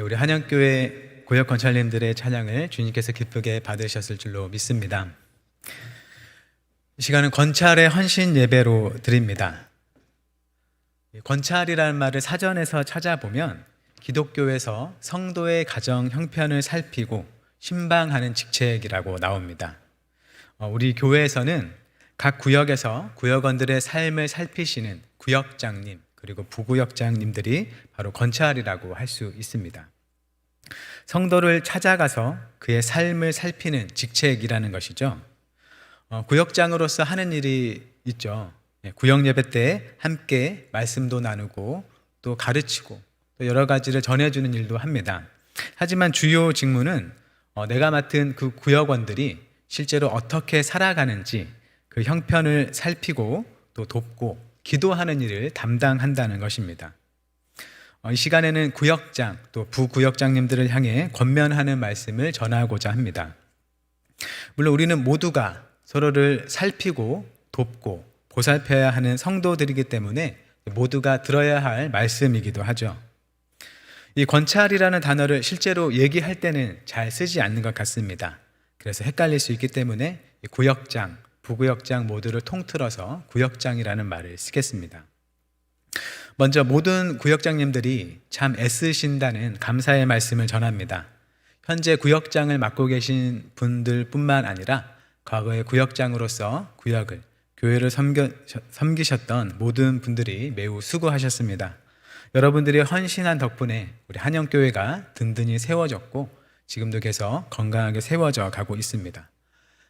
우리 한영교회 구역 권찰님들의 찬양을 주님께서 기쁘게 받으셨을 줄로 믿습니다. 이 시간은 권찰의 헌신 예배로 드립니다. 권찰이라는 말을 사전에서 찾아보면 기독교에서 성도의 가정 형편을 살피고 신방하는 직책이라고 나옵니다. 우리 교회에서는 각 구역에서 구역원들의 삶을 살피시는 구역장님 그리고 부구역장님들이 바로 권찰이라고 할 수 있습니다. 성도를 찾아가서 그의 삶을 살피는 직책이라는 것이죠. 구역장으로서 하는 일이 있죠. 구역 예배 때 함께 말씀도 나누고 또 가르치고 또 여러 가지를 전해주는 일도 합니다. 하지만 주요 직무는 내가 맡은 그 구역원들이 실제로 어떻게 살아가는지 그 형편을 살피고 또 돕고 기도하는 일을 담당한다는 것입니다. 이 시간에는 구역장 또 부구역장님들을 향해 권면하는 말씀을 전하고자 합니다. 물론 우리는 모두가 서로를 살피고 돕고 보살펴야 하는 성도들이기 때문에 모두가 들어야 할 말씀이기도 하죠. 이 권찰이라는 단어를 실제로 얘기할 때는 잘 쓰지 않는 것 같습니다. 그래서 헷갈릴 수 있기 때문에 구역장, 부구역장 모두를 통틀어서 구역장이라는 말을 쓰겠습니다. 먼저 모든 구역장님들이 참 애쓰신다는 감사의 말씀을 전합니다. 현재 구역장을 맡고 계신 분들뿐만 아니라 과거의 구역장으로서 구역을, 교회를 섬기셨던 모든 분들이 매우 수고하셨습니다. 여러분들이 헌신한 덕분에 우리 한영교회가 든든히 세워졌고 지금도 계속 건강하게 세워져 가고 있습니다.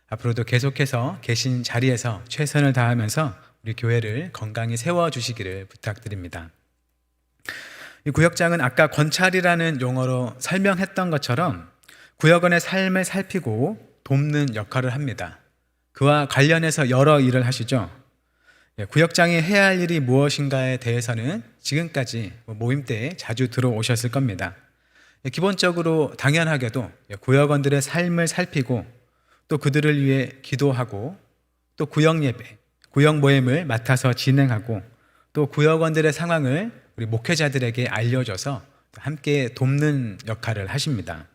앞으로도 계속해서 계신 자리에서 최선을 다하면서 우리 교회를 건강히 세워주시기를 부탁드립니다. 이 구역장은 아까 권찰이라는 용어로 설명했던 것처럼 구역원의 삶을 살피고 돕는 역할을 합니다. 그와 관련해서 여러 일을 하시죠. 구역장이 해야 할 일이 무엇인가에 대해서는 지금까지 모임 때 자주 들어오셨을 겁니다. 기본적으로 당연하게도 구역원들의 삶을 살피고 또 그들을 위해 기도하고 또 구역 예배, 구역 모임을 맡아서 진행하고 또 구역원들의 상황을 우리 목회자들에게 알려줘서 함께 돕는 역할을 하십니다.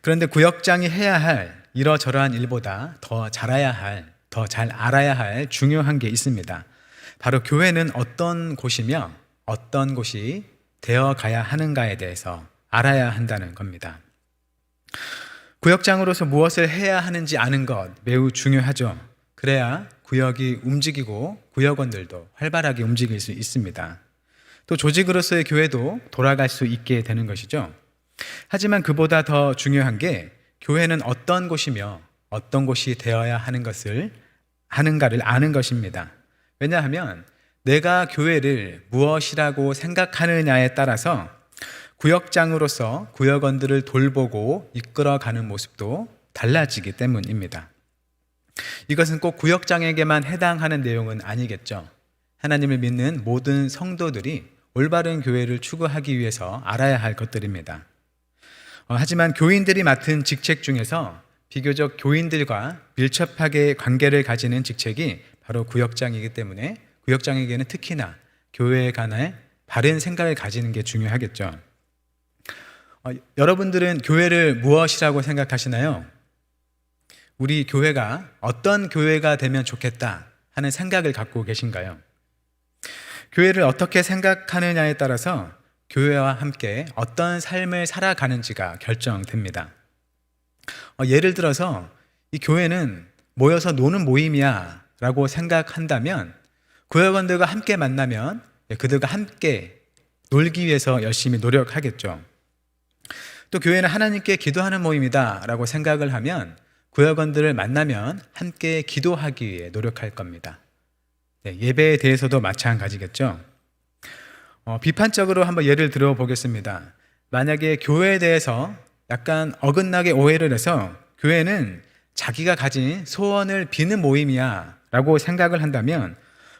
그런데 구역장이 해야 할 이러저러한 일보다 더 잘해야 할, 더 잘 알아야 할 중요한 게 있습니다. 바로 교회는 어떤 곳이며 어떤 곳이 되어 가야 하는가에 대해서 알아야 한다는 겁니다. 구역장으로서 무엇을 해야 하는지 아는 것 매우 중요하죠. 그래야 구역이 움직이고 구역원들도 활발하게 움직일 수 있습니다. 또 조직으로서의 교회도 돌아갈 수 있게 되는 것이죠. 하지만 그보다 더 중요한 게 교회는 어떤 곳이며 어떤 곳이 되어야 하는가를 아는 것입니다. 왜냐하면 내가 교회를 무엇이라고 생각하느냐에 따라서 구역장으로서 구역원들을 돌보고 이끌어가는 모습도 달라지기 때문입니다. 이것은 꼭 구역장에게만 해당하는 내용은 아니겠죠. 하나님을 믿는 모든 성도들이 올바른 교회를 추구하기 위해서 알아야 할 것들입니다. 하지만 교인들이 맡은 직책 중에서 비교적 교인들과 밀접하게 관계를 가지는 직책이 바로 구역장이기 때문에 구역장에게는 특히나 교회에 관한 바른 생각을 가지는 게 중요하겠죠. 여러분들은 교회를 무엇이라고 생각하시나요? 우리 교회가 어떤 교회가 되면 좋겠다 하는 생각을 갖고 계신가요? 교회를 어떻게 생각하느냐에 따라서 교회와 함께 어떤 삶을 살아가는지가 결정됩니다. 예를 들어서 이 교회는 모여서 노는 모임이야 라고 생각한다면 구역원들과 함께 만나면 그들과 함께 놀기 위해서 열심히 노력하겠죠. 또 교회는 하나님께 기도하는 모임이다 라고 생각을 하면 구역원들을 만나면 함께 기도하기 위해 노력할 겁니다. 예배에 대해서도 마찬가지겠죠. 비판적으로 한번 예를 들어보겠습니다. 만약에 교회에 대해서 약간 어긋나게 오해를 해서 교회는 자기가 가진 소원을 비는 모임이야 라고 생각을 한다면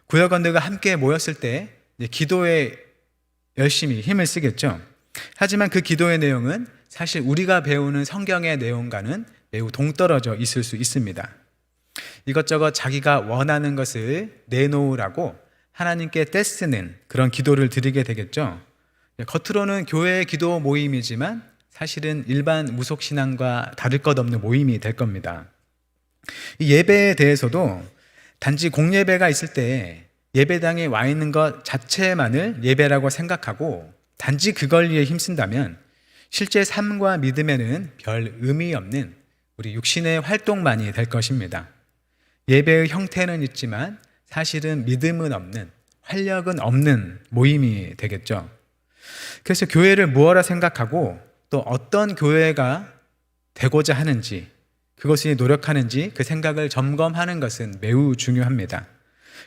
구역원들과 함께 모였을 때 기도에 열심히 힘을 쓰겠죠. 하지만 그 기도의 내용은 사실 우리가 배우는 성경의 내용과는 매우 동떨어져 있을 수 있습니다. 이것저것 자기가 원하는 것을 내놓으라고 하나님께 떼쓰는 그런 기도를 드리게 되겠죠. 겉으로는 교회 기도 모임이지만 사실은 일반 무속신앙과 다를 것 없는 모임이 될 겁니다. 이 예배에 대해서도 단지 공예배가 있을 때 예배당에 와 있는 것 자체만을 예배라고 생각하고 단지 그걸 위해 힘쓴다면 실제 삶과 믿음에는 별 의미 없는 우리 육신의 활동만이 될 것입니다. 예배의 형태는 있지만 사실은 믿음은 없는, 활력은 없는 모임이 되겠죠. 그래서 교회를 무엇라 생각하고 또 어떤 교회가 되고자 하는지, 그것이 노력하는지 그 생각을 점검하는 것은 매우 중요합니다.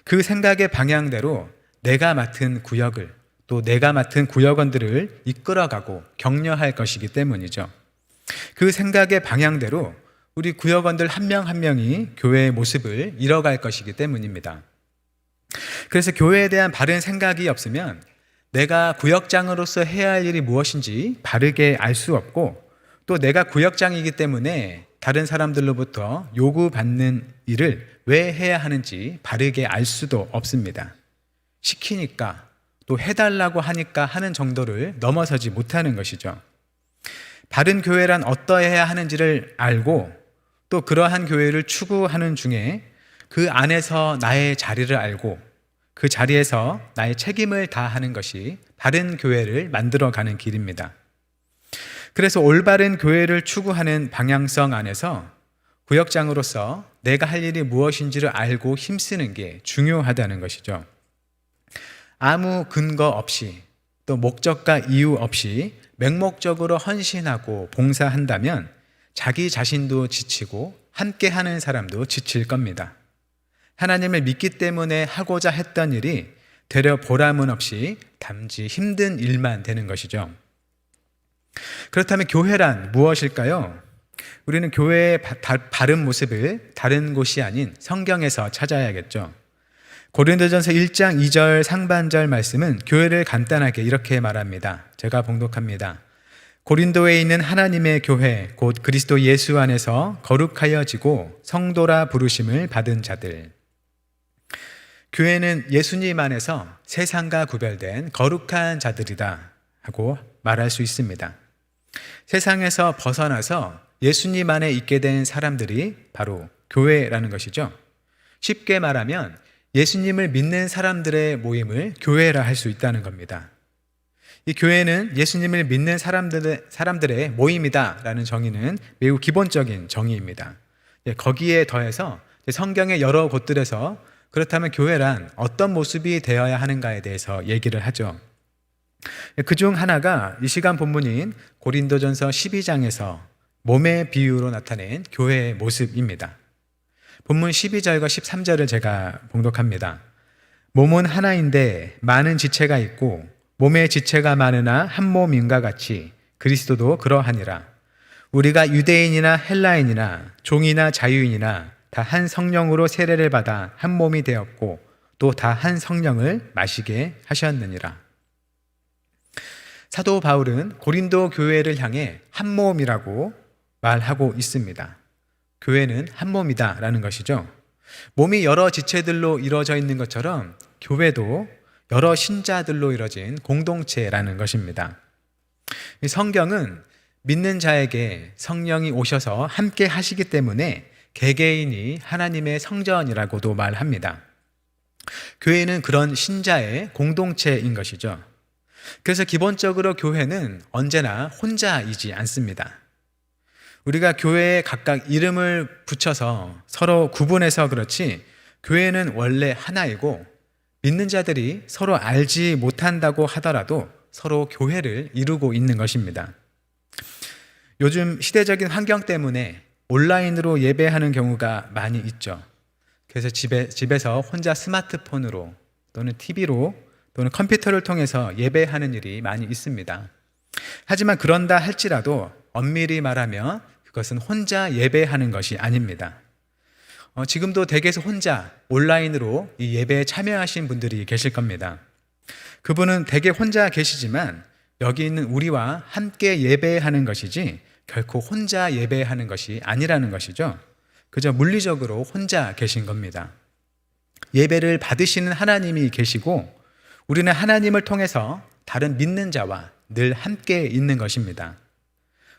그 생각의 방향대로 내가 맡은 구역을, 또 내가 맡은 구역원들을 이끌어가고 격려할 것이기 때문이죠. 그 생각의 방향대로 우리 구역원들 한 명 한 명이 교회의 모습을 이뤄갈 것이기 때문입니다. 그래서 교회에 대한 바른 생각이 없으면 내가 구역장으로서 해야 할 일이 무엇인지 바르게 알 수 없고, 또 내가 구역장이기 때문에 다른 사람들로부터 요구받는 일을 왜 해야 하는지 바르게 알 수도 없습니다. 시키니까 또 해달라고 하니까 하는 정도를 넘어서지 못하는 것이죠. 바른 교회란 어떠해야 하는지를 알고 또 그러한 교회를 추구하는 중에 그 안에서 나의 자리를 알고 그 자리에서 나의 책임을 다하는 것이 바른 교회를 만들어가는 길입니다. 그래서 올바른 교회를 추구하는 방향성 안에서 구역장으로서 내가 할 일이 무엇인지를 알고 힘쓰는 게 중요하다는 것이죠. 아무 근거 없이 또 목적과 이유 없이 맹목적으로 헌신하고 봉사한다면 자기 자신도 지치고 함께하는 사람도 지칠 겁니다. 하나님을 믿기 때문에 하고자 했던 일이 되려 보람은 없이 단지 힘든 일만 되는 것이죠. 그렇다면 교회란 무엇일까요? 우리는 교회의 바른 모습을 다른 곳이 아닌 성경에서 찾아야겠죠. 고린도전서 1장 2절 상반절 말씀은 교회를 간단하게 이렇게 말합니다. 제가 봉독합니다. 고린도에 있는 하나님의 교회 곧 그리스도 예수 안에서 거룩하여지고 성도라 부르심을 받은 자들. 교회는 예수님 안에서 세상과 구별된 거룩한 자들이다 하고 말할 수 있습니다. 세상에서 벗어나서 예수님 안에 있게 된 사람들이 바로 교회라는 것이죠. 쉽게 말하면 예수님을 믿는 사람들의 모임을 교회라 할 수 있다는 겁니다. 이 교회는 예수님을 믿는 사람들의 모임이다라는 정의는 매우 기본적인 정의입니다. 거기에 더해서 성경의 여러 곳들에서 그렇다면 교회란 어떤 모습이 되어야 하는가에 대해서 얘기를 하죠. 그중 하나가 이 시간 본문인 고린도전서 12장에서 몸의 비유로 나타낸 교회의 모습입니다. 본문 12절과 13절을 제가 봉독합니다. 몸은 하나인데 많은 지체가 있고 몸의 지체가 많으나 한 몸인가 같이 그리스도도 그러하니라. 우리가 유대인이나 헬라인이나 종이나 자유인이나 다 한 성령으로 세례를 받아 한 몸이 되었고 또 다 한 성령을 마시게 하셨느니라. 사도 바울은 고린도 교회를 향해 한 몸이라고 말하고 있습니다. 교회는 한 몸이다라는 것이죠. 몸이 여러 지체들로 이루어져 있는 것처럼 교회도 여러 신자들로 이루어진 공동체라는 것입니다. 성경은 믿는 자에게 성령이 오셔서 함께 하시기 때문에 개개인이 하나님의 성전이라고도 말합니다. 교회는 그런 신자의 공동체인 것이죠. 그래서 기본적으로 교회는 언제나 혼자이지 않습니다. 우리가 교회에 각각 이름을 붙여서 서로 구분해서 그렇지 교회는 원래 하나이고 믿는 자들이 서로 알지 못한다고 하더라도 서로 교회를 이루고 있는 것입니다. 요즘 시대적인 환경 때문에 온라인으로 예배하는 경우가 많이 있죠. 그래서 집에서 혼자 스마트폰으로 또는 TV로 또는 컴퓨터를 통해서 예배하는 일이 많이 있습니다. 하지만 그런다 할지라도 엄밀히 말하면 그것은 혼자 예배하는 것이 아닙니다. 지금도 댁에서 혼자 온라인으로 이 예배에 참여하신 분들이 계실 겁니다. 그분은 댁에 혼자 계시지만 여기 있는 우리와 함께 예배하는 것이지 결코 혼자 예배하는 것이 아니라는 것이죠. 그저 물리적으로 혼자 계신 겁니다. 예배를 받으시는 하나님이 계시고 우리는 하나님을 통해서 다른 믿는 자와 늘 함께 있는 것입니다.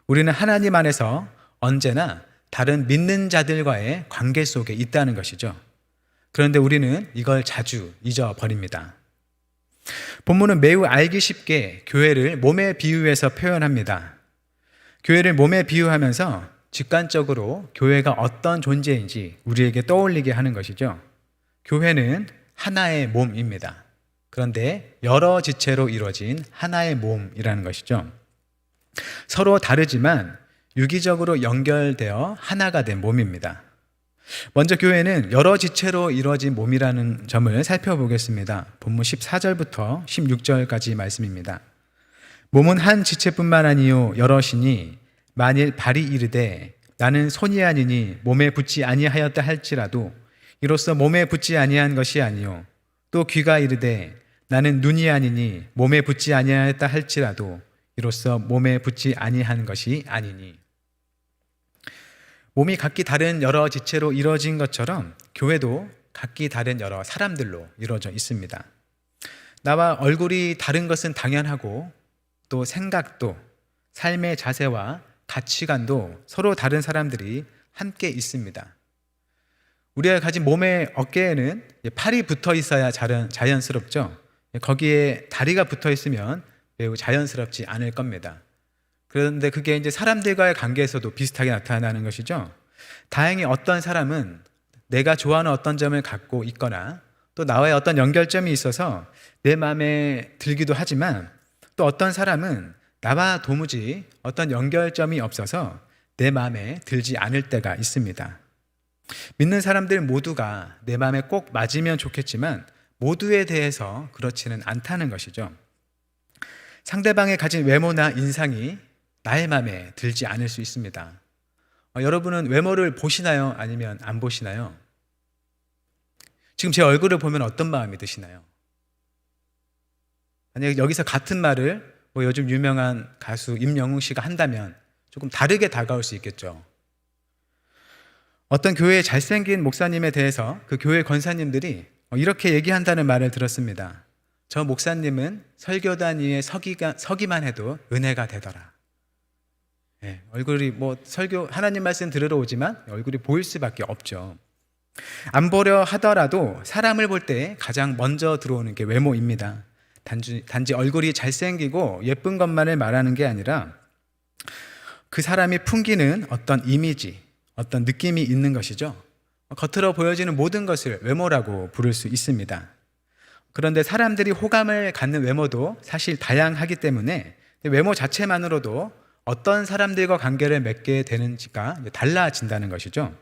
우리는 하나님 안에서 언제나 다른 믿는 자들과의 관계 속에 있다는 것이죠. 그런데 우리는 이걸 자주 잊어버립니다. 본문은 매우 알기 쉽게 교회를 몸에 비유해서 표현합니다. 교회를 몸에 비유하면서 직관적으로 교회가 어떤 존재인지 우리에게 떠올리게 하는 것이죠. 교회는 하나의 몸입니다. 그런데 여러 지체로 이루어진 하나의 몸이라는 것이죠. 서로 다르지만 유기적으로 연결되어 하나가 된 몸입니다. 먼저 교회는 여러 지체로 이루어진 몸이라는 점을 살펴보겠습니다. 본문 14절부터 16절까지 말씀입니다. 몸은 한 지체뿐만 아니요 여럿이니 만일 발이 이르되 나는 손이 아니니 몸에 붙지 아니하였다 할지라도 이로써 몸에 붙지 아니한 것이 아니요 또 귀가 이르되 나는 눈이 아니니 몸에 붙지 아니하였다 할지라도 이로써 몸에 붙지 아니한 것이 아니니. 몸이 각기 다른 여러 지체로 이루어진 것처럼 교회도 각기 다른 여러 사람들로 이루어져 있습니다. 나와 얼굴이 다른 것은 당연하고 또 생각도 삶의 자세와 가치관도 서로 다른 사람들이 함께 있습니다. 우리가 가진 몸의 어깨에는 팔이 붙어 있어야 자연스럽죠. 거기에 다리가 붙어 있으면 매우 자연스럽지 않을 겁니다. 그런데 그게 이제 사람들과의 관계에서도 비슷하게 나타나는 것이죠. 다행히 어떤 사람은 내가 좋아하는 어떤 점을 갖고 있거나 또 나와의 어떤 연결점이 있어서 내 마음에 들기도 하지만 또 어떤 사람은 나와 도무지 어떤 연결점이 없어서 내 마음에 들지 않을 때가 있습니다. 믿는 사람들 모두가 내 마음에 꼭 맞으면 좋겠지만 모두에 대해서 그렇지는 않다는 것이죠. 상대방의 가진 외모나 인상이 나의 마음에 들지 않을 수 있습니다. 여러분은 외모를 보시나요? 아니면 안 보시나요? 지금 제 얼굴을 보면 어떤 마음이 드시나요? 만약 여기서 같은 말을 요즘 유명한 가수 임영웅 씨가 한다면 조금 다르게 다가올 수 있겠죠. 어떤 교회의 잘생긴 목사님에 대해서 그 교회 권사님들이 이렇게 얘기한다는 말을 들었습니다. 저 목사님은 설교단 위에 서기만 해도 은혜가 되더라. 얼굴이 설교 하나님 말씀 들으러 오지만 얼굴이 보일 수밖에 없죠. 안 보려 하더라도 사람을 볼 때 가장 먼저 들어오는 게 외모입니다. 단지 얼굴이 잘생기고 예쁜 것만을 말하는 게 아니라 그 사람이 풍기는 어떤 이미지, 어떤 느낌이 있는 것이죠. 겉으로 보여지는 모든 것을 외모라고 부를 수 있습니다. 그런데 사람들이 호감을 갖는 외모도 사실 다양하기 때문에 외모 자체만으로도 어떤 사람들과 관계를 맺게 되는지가 달라진다는 것이죠.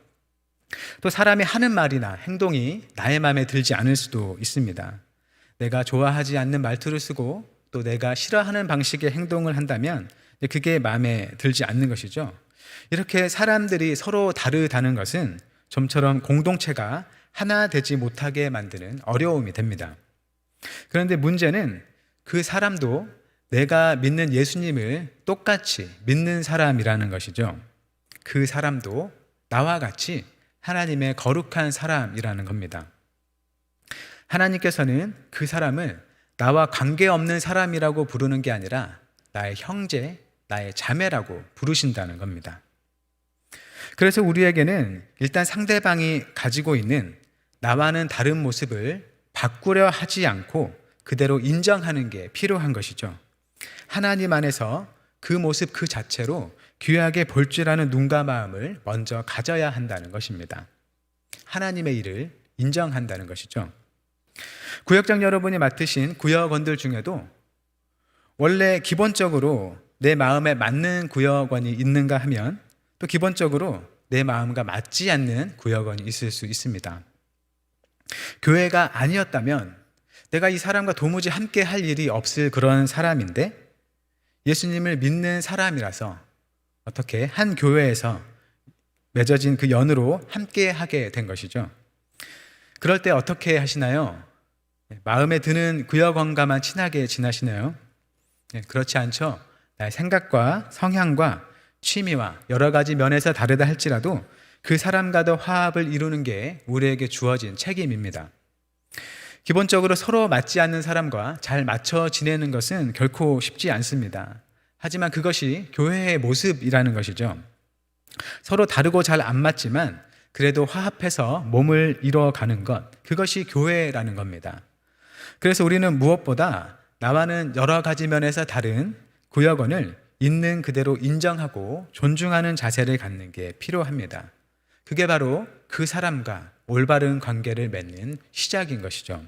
또 사람이 하는 말이나 행동이 나의 마음에 들지 않을 수도 있습니다. 내가 좋아하지 않는 말투를 쓰고 또 내가 싫어하는 방식의 행동을 한다면 그게 마음에 들지 않는 것이죠. 이렇게 사람들이 서로 다르다는 것은 좀처럼 공동체가 하나 되지 못하게 만드는 어려움이 됩니다. 그런데 문제는 그 사람도 내가 믿는 예수님을 똑같이 믿는 사람이라는 것이죠. 그 사람도 나와 같이 하나님의 거룩한 사람이라는 겁니다. 하나님께서는 그 사람을 나와 관계없는 사람이라고 부르는 게 아니라 나의 형제, 나의 자매라고 부르신다는 겁니다. 그래서 우리에게는 일단 상대방이 가지고 있는 나와는 다른 모습을 바꾸려 하지 않고 그대로 인정하는 게 필요한 것이죠. 하나님 안에서 그 모습 그 자체로 귀하게 볼 줄 아는 눈과 마음을 먼저 가져야 한다는 것입니다. 하나님의 일을 인정한다는 것이죠. 구역장 여러분이 맡으신 구역원들 중에도 원래 기본적으로 내 마음에 맞는 구역원이 있는가 하면 또 기본적으로 내 마음과 맞지 않는 구역원이 있을 수 있습니다. 교회가 아니었다면 내가 이 사람과 도무지 함께 할 일이 없을 그런 사람인데 예수님을 믿는 사람이라서 어떻게 한 교회에서 맺어진 그 연으로 함께 하게 된 것이죠. 그럴 때 어떻게 하시나요? 마음에 드는 구역원과만 친하게 지나시나요? 그렇지 않죠. 나의 생각과 성향과 취미와 여러 가지 면에서 다르다 할지라도 그 사람과도 화합을 이루는 게 우리에게 주어진 책임입니다. 기본적으로 서로 맞지 않는 사람과 잘 맞춰 지내는 것은 결코 쉽지 않습니다. 하지만 그것이 교회의 모습이라는 것이죠. 서로 다르고 잘 안 맞지만 그래도 화합해서 몸을 이뤄가는 것, 그것이 교회라는 겁니다. 그래서 우리는 무엇보다 나와는 여러 가지 면에서 다른 구역원을 있는 그대로 인정하고 존중하는 자세를 갖는 게 필요합니다. 그게 바로 그 사람과 올바른 관계를 맺는 시작인 것이죠.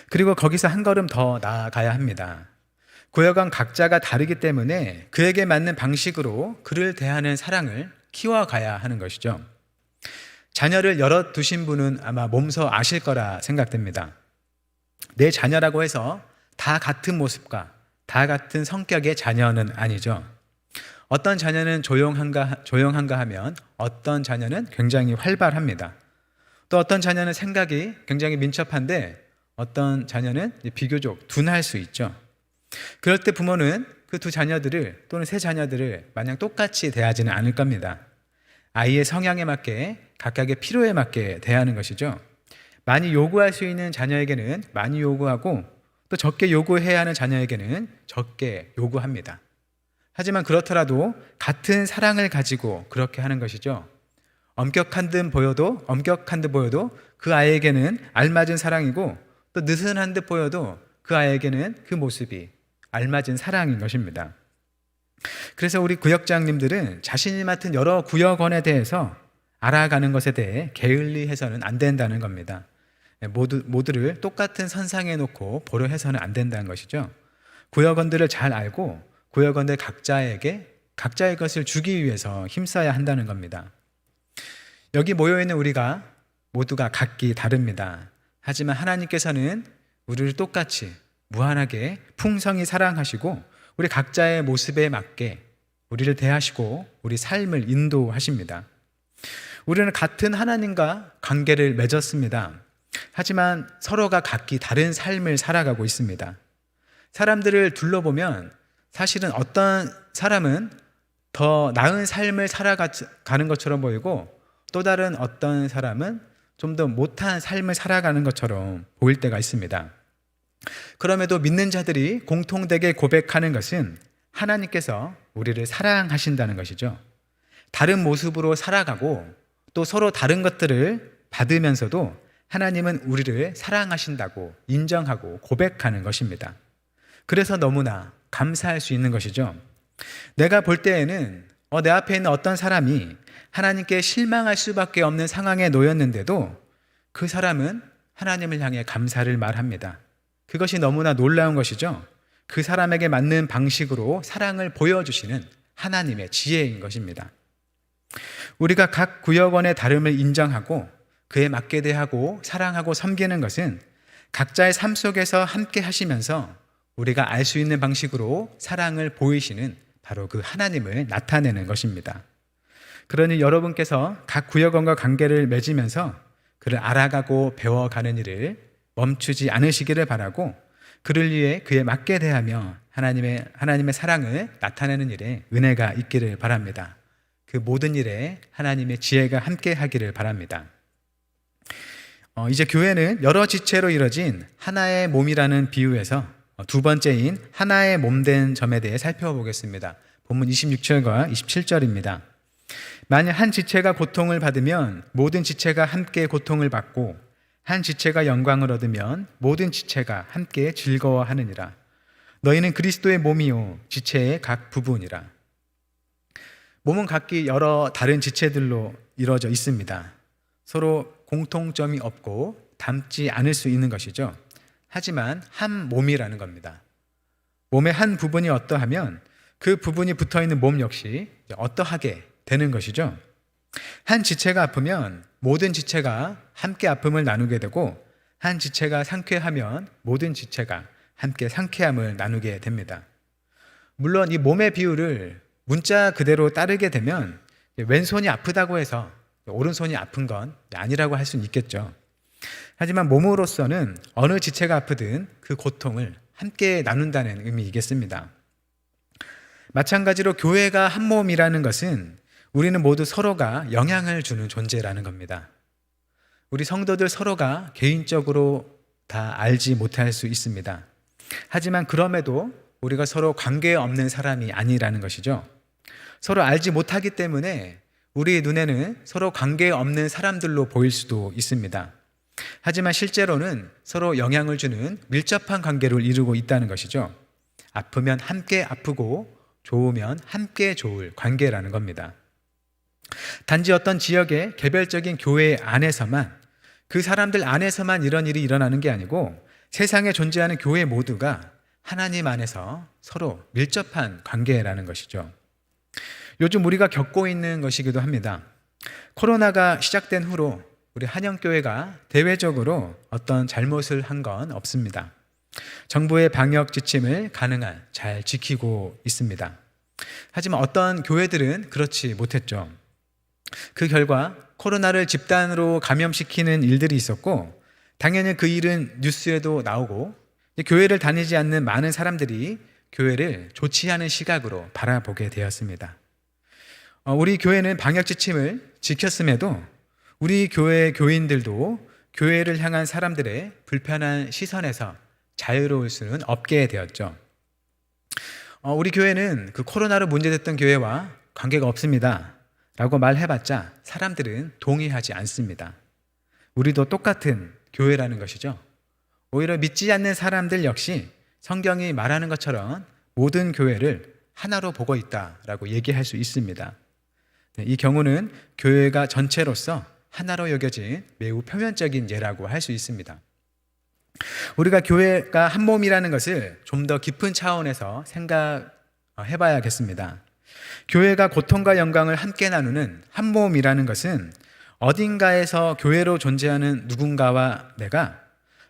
그리고 거기서 한 걸음 더 나아가야 합니다. 구역원 각자가 다르기 때문에 그에게 맞는 방식으로 그를 대하는 사랑을 키워가야 하는 것이죠. 자녀를 여럿 두신 분은 아마 몸소 아실 거라 생각됩니다. 내 자녀라고 해서 다 같은 모습과 다 같은 성격의 자녀는 아니죠. 어떤 자녀는 조용한가 하면 어떤 자녀는 굉장히 활발합니다. 또 어떤 자녀는 생각이 굉장히 민첩한데 어떤 자녀는 비교적 둔할 수 있죠. 그럴 때 부모는 그 두 자녀들을 또는 세 자녀들을 마냥 똑같이 대하지는 않을 겁니다. 아이의 성향에 맞게 각각의 필요에 맞게 대하는 것이죠. 많이 요구할 수 있는 자녀에게는 많이 요구하고 또 적게 요구해야 하는 자녀에게는 적게 요구합니다. 하지만 그렇더라도 같은 사랑을 가지고 그렇게 하는 것이죠. 엄격한 듯 보여도 그 아이에게는 알맞은 사랑이고 또 느슨한 듯 보여도 그 아이에게는 그 모습이 알맞은 사랑인 것입니다. 그래서 우리 구역장님들은 자신이 맡은 여러 구역원에 대해서 알아가는 것에 대해 게을리해서는 안 된다는 겁니다. 모두를 똑같은 선상에 놓고 보려 해서는 안 된다는 것이죠. 구역원들을 잘 알고 구역원들 각자에게 각자의 것을 주기 위해서 힘써야 한다는 겁니다. 여기 모여있는 우리가 모두가 각기 다릅니다. 하지만 하나님께서는 우리를 똑같이 무한하게 풍성히 사랑하시고 우리 각자의 모습에 맞게 우리를 대하시고 우리 삶을 인도하십니다. 우리는 같은 하나님과 관계를 맺었습니다. 하지만 서로가 각기 다른 삶을 살아가고 있습니다. 사람들을 둘러보면 사실은 어떤 사람은 더 나은 삶을 살아가는 것처럼 보이고 또 다른 어떤 사람은 좀 더 못한 삶을 살아가는 것처럼 보일 때가 있습니다. 그럼에도 믿는 자들이 공통되게 고백하는 것은 하나님께서 우리를 사랑하신다는 것이죠. 다른 모습으로 살아가고 또 서로 다른 것들을 받으면서도 하나님은 우리를 사랑하신다고 인정하고 고백하는 것입니다. 그래서 너무나 감사할 수 있는 것이죠. 내가 볼 때에는 내 앞에 있는 어떤 사람이 하나님께 실망할 수밖에 없는 상황에 놓였는데도 그 사람은 하나님을 향해 감사를 말합니다. 그것이 너무나 놀라운 것이죠. 그 사람에게 맞는 방식으로 사랑을 보여주시는 하나님의 지혜인 것입니다. 우리가 각 구역원의 다름을 인정하고 그에 맞게 대하고 사랑하고 섬기는 것은 각자의 삶 속에서 함께 하시면서 우리가 알 수 있는 방식으로 사랑을 보이시는 바로 그 하나님을 나타내는 것입니다. 그러니 여러분께서 각 구역원과 관계를 맺으면서 그를 알아가고 배워가는 일을 멈추지 않으시기를 바라고 그를 위해 그에 맞게 대하며 하나님의 사랑을 나타내는 일에 은혜가 있기를 바랍니다. 그 모든 일에 하나님의 지혜가 함께 하기를 바랍니다. 이제 교회는 여러 지체로 이루어진 하나의 몸이라는 비유에서 두 번째인 하나의 몸된 점에 대해 살펴보겠습니다. 본문 26절과 27절입니다. 만약 한 지체가 고통을 받으면 모든 지체가 함께 고통을 받고 한 지체가 영광을 얻으면 모든 지체가 함께 즐거워하느니라. 너희는 그리스도의 몸이요 지체의 각 부분이라. 몸은 각기 여러 다른 지체들로 이루어져 있습니다. 서로 공통점이 없고 닮지 않을 수 있는 것이죠. 하지만 한 몸이라는 겁니다. 몸의 한 부분이 어떠하면 그 부분이 붙어있는 몸 역시 어떠하게 되는 것이죠. 한 지체가 아프면 모든 지체가 함께 아픔을 나누게 되고 한 지체가 상쾌하면 모든 지체가 함께 상쾌함을 나누게 됩니다. 물론 이 몸의 비유를 문자 그대로 따르게 되면 왼손이 아프다고 해서 오른손이 아픈 건 아니라고 할 수는 있겠죠. 하지만 몸으로서는 어느 지체가 아프든 그 고통을 함께 나눈다는 의미이겠습니다. 마찬가지로 교회가 한 몸이라는 것은 우리는 모두 서로가 영향을 주는 존재라는 겁니다. 우리 성도들 서로가 개인적으로 다 알지 못할 수 있습니다. 하지만 그럼에도 우리가 서로 관계 없는 사람이 아니라는 것이죠. 서로 알지 못하기 때문에 우리 눈에는 서로 관계 없는 사람들로 보일 수도 있습니다. 하지만 실제로는 서로 영향을 주는 밀접한 관계를 이루고 있다는 것이죠. 아프면 함께 아프고 좋으면 함께 좋을 관계라는 겁니다. 단지 어떤 지역의 개별적인 교회 안에서만, 그 사람들 안에서만 이런 일이 일어나는 게 아니고 세상에 존재하는 교회 모두가 하나님 안에서 서로 밀접한 관계라는 것이죠. 요즘 우리가 겪고 있는 것이기도 합니다. 코로나가 시작된 후로 우리 한영교회가 대외적으로 어떤 잘못을 한 건 없습니다. 정부의 방역 지침을 가능한 잘 지키고 있습니다. 하지만 어떤 교회들은 그렇지 못했죠. 그 결과 코로나를 집단으로 감염시키는 일들이 있었고, 당연히 그 일은 뉴스에도 나오고 교회를 다니지 않는 많은 사람들이 교회를 좋지 않은 시각으로 바라보게 되었습니다. 우리 교회는 방역 지침을 지켰음에도 우리 교회 교인들도 교회를 향한 사람들의 불편한 시선에서 자유로울 수는 없게 되었죠. 우리 교회는 그 코로나로 문제됐던 교회와 관계가 없습니다 라고 말해봤자 사람들은 동의하지 않습니다. 우리도 똑같은 교회라는 것이죠. 오히려 믿지 않는 사람들 역시 성경이 말하는 것처럼 모든 교회를 하나로 보고 있다라고 얘기할 수 있습니다. 이 경우는 교회가 전체로서 하나로 여겨진 매우 표면적인 예라고 할 수 있습니다. 우리가 교회가 한 몸이라는 것을 좀 더 깊은 차원에서 생각해 봐야겠습니다. 교회가 고통과 영광을 함께 나누는 한 몸이라는 것은 어딘가에서 교회로 존재하는 누군가와 내가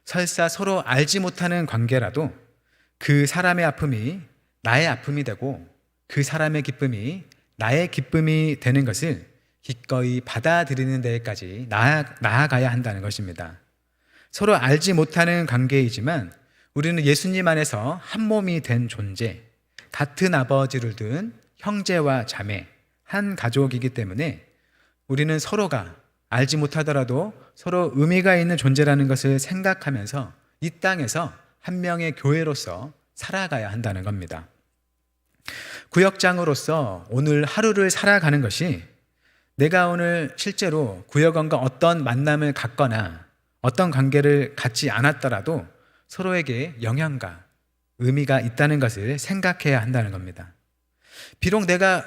설사 서로 알지 못하는 관계라도 그 사람의 아픔이 나의 아픔이 되고 그 사람의 기쁨이 나의 기쁨이 되는 것을 기꺼이 받아들이는 데까지 나아가야 한다는 것입니다. 서로 알지 못하는 관계이지만 우리는 예수님 안에서 한 몸이 된 존재, 같은 아버지를 둔 형제와 자매, 한 가족이기 때문에 우리는 서로가 알지 못하더라도 서로 의미가 있는 존재라는 것을 생각하면서 이 땅에서 한 명의 교회로서 살아가야 한다는 겁니다. 구역장으로서 오늘 하루를 살아가는 것이 내가 오늘 실제로 구역원과 어떤 만남을 갖거나 어떤 관계를 갖지 않았더라도 서로에게 영향과 의미가 있다는 것을 생각해야 한다는 겁니다. 비록 내가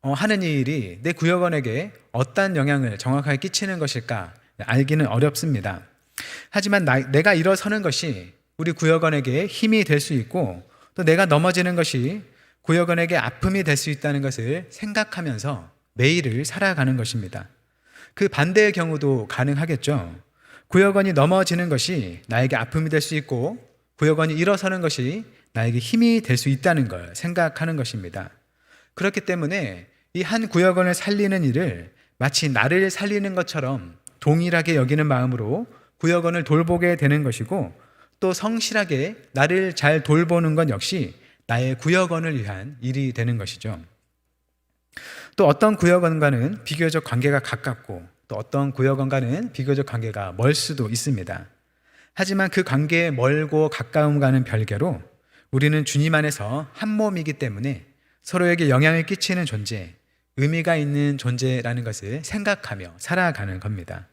하는 일이 내 구역원에게 어떤 영향을 정확하게 끼치는 것일까 알기는 어렵습니다. 하지만 내가 일어서는 것이 우리 구역원에게 힘이 될 수 있고 또 내가 넘어지는 것이 구역원에게 아픔이 될 수 있다는 것을 생각하면서 매일을 살아가는 것입니다. 그 반대의 경우도 가능하겠죠. 구역원이 넘어지는 것이 나에게 아픔이 될 수 있고 구역원이 일어서는 것이 나에게 힘이 될 수 있다는 걸 생각하는 것입니다. 그렇기 때문에 이 한 구역원을 살리는 일을 마치 나를 살리는 것처럼 동일하게 여기는 마음으로 구역원을 돌보게 되는 것이고 또 성실하게 나를 잘 돌보는 것 역시 나의 구역원을 위한 일이 되는 것이죠. 또 어떤 구역원과는 비교적 관계가 가깝고 또 어떤 구역원과는 비교적 관계가 멀 수도 있습니다. 하지만 그 관계의 멀고 가까움과는 별개로 우리는 주님 안에서 한 몸이기 때문에 서로에게 영향을 끼치는 존재, 의미가 있는 존재라는 것을 생각하며 살아가는 겁니다.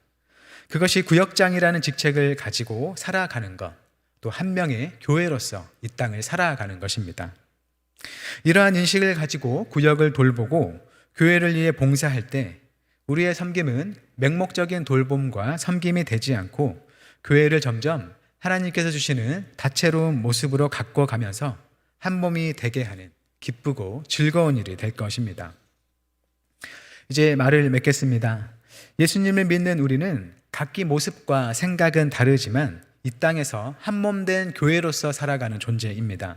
그것이 구역장이라는 직책을 가지고 살아가는 것, 또 한 명의 교회로서 이 땅을 살아가는 것입니다. 이러한 인식을 가지고 구역을 돌보고 교회를 위해 봉사할 때 우리의 섬김은 맹목적인 돌봄과 섬김이 되지 않고 교회를 점점 하나님께서 주시는 다채로운 모습으로 갖고 가면서 한 몸이 되게 하는 기쁘고 즐거운 일이 될 것입니다. 이제 말을 맺겠습니다. 예수님을 믿는 우리는 각기 모습과 생각은 다르지만 이 땅에서 한 몸 된 교회로서 살아가는 존재입니다.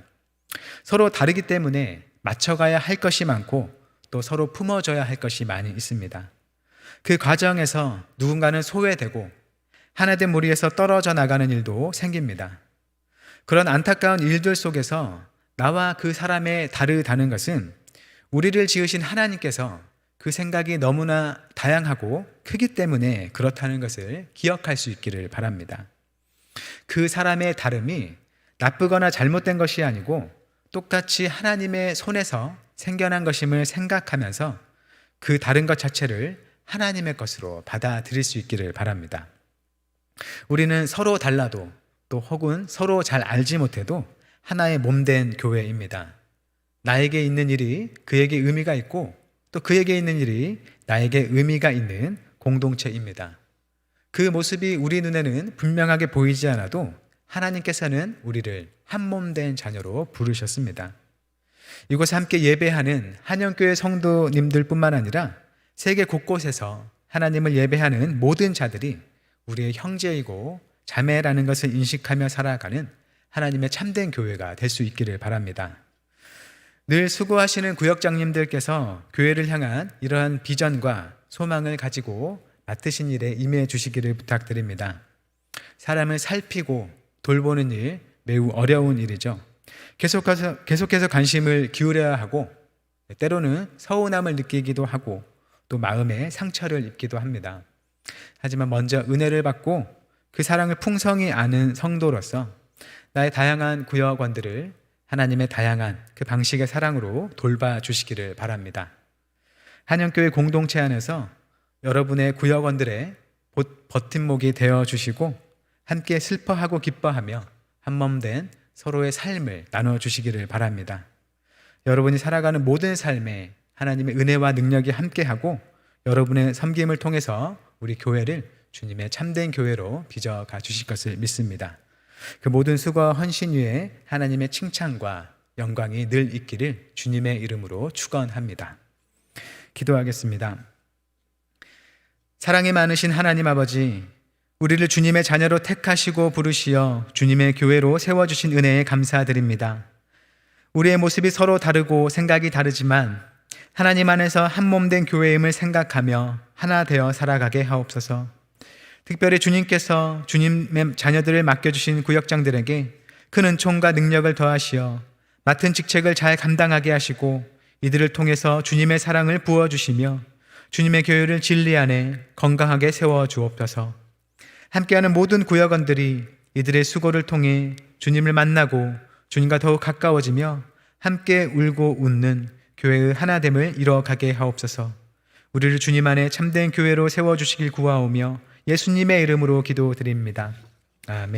서로 다르기 때문에 맞춰가야 할 것이 많고 또 서로 품어줘야 할 것이 많이 있습니다. 그 과정에서 누군가는 소외되고 하나된 무리에서 떨어져 나가는 일도 생깁니다. 그런 안타까운 일들 속에서 나와 그 사람의 다르다는 것은 우리를 지으신 하나님께서 그 생각이 너무나 다양하고 크기 때문에 그렇다는 것을 기억할 수 있기를 바랍니다. 그 사람의 다름이 나쁘거나 잘못된 것이 아니고 똑같이 하나님의 손에서 생겨난 것임을 생각하면서 그 다른 것 자체를 하나님의 것으로 받아들일 수 있기를 바랍니다. 우리는 서로 달라도 또 혹은 서로 잘 알지 못해도 하나의 몸된 교회입니다. 나에게 있는 일이 그에게 의미가 있고 또 그에게 있는 일이 나에게 의미가 있는 공동체입니다. 그 모습이 우리 눈에는 분명하게 보이지 않아도 하나님께서는 우리를 한 몸된 자녀로 부르셨습니다. 이곳에 함께 예배하는 한영교회 성도님들 뿐만 아니라 세계 곳곳에서 하나님을 예배하는 모든 자들이 우리의 형제이고 자매라는 것을 인식하며 살아가는 하나님의 참된 교회가 될 수 있기를 바랍니다. 늘 수고하시는 구역장님들께서 교회를 향한 이러한 비전과 소망을 가지고 맡으신 일에 임해 주시기를 부탁드립니다. 사람을 살피고 돌보는 일 매우 어려운 일이죠. 계속해서 관심을 기울여야 하고 때로는 서운함을 느끼기도 하고 또 마음에 상처를 입기도 합니다. 하지만 먼저 은혜를 받고 그 사랑을 풍성히 아는 성도로서 나의 다양한 구역원들을 하나님의 다양한 그 방식의 사랑으로 돌봐주시기를 바랍니다. 한영교회 공동체 안에서 여러분의 구역원들의 버팀목이 되어주시고 함께 슬퍼하고 기뻐하며 한몸된 서로의 삶을 나눠주시기를 바랍니다. 여러분이 살아가는 모든 삶에 하나님의 은혜와 능력이 함께하고 여러분의 섬김을 통해서 우리 교회를 주님의 참된 교회로 빚어가 주실 것을 믿습니다. 그 모든 수고와 헌신 위에 하나님의 칭찬과 영광이 늘 있기를 주님의 이름으로 축원합니다. 기도하겠습니다. 사랑이 많으신 하나님 아버지, 우리를 주님의 자녀로 택하시고 부르시어 주님의 교회로 세워주신 은혜에 감사드립니다. 우리의 모습이 서로 다르고 생각이 다르지만 하나님 안에서 한 몸된 교회임을 생각하며 하나 되어 살아가게 하옵소서. 특별히 주님께서 주님의 자녀들을 맡겨주신 구역장들에게 큰 은총과 능력을 더하시어 맡은 직책을 잘 감당하게 하시고 이들을 통해서 주님의 사랑을 부어주시며 주님의 교회를 진리 안에 건강하게 세워주옵소서. 함께하는 모든 구역원들이 이들의 수고를 통해 주님을 만나고 주님과 더욱 가까워지며 함께 울고 웃는 교회의 하나됨을 이뤄가게 하옵소서. 우리를 주님 안에 참된 교회로 세워주시길 구하오며 예수님의 이름으로 기도드립니다. 아멘.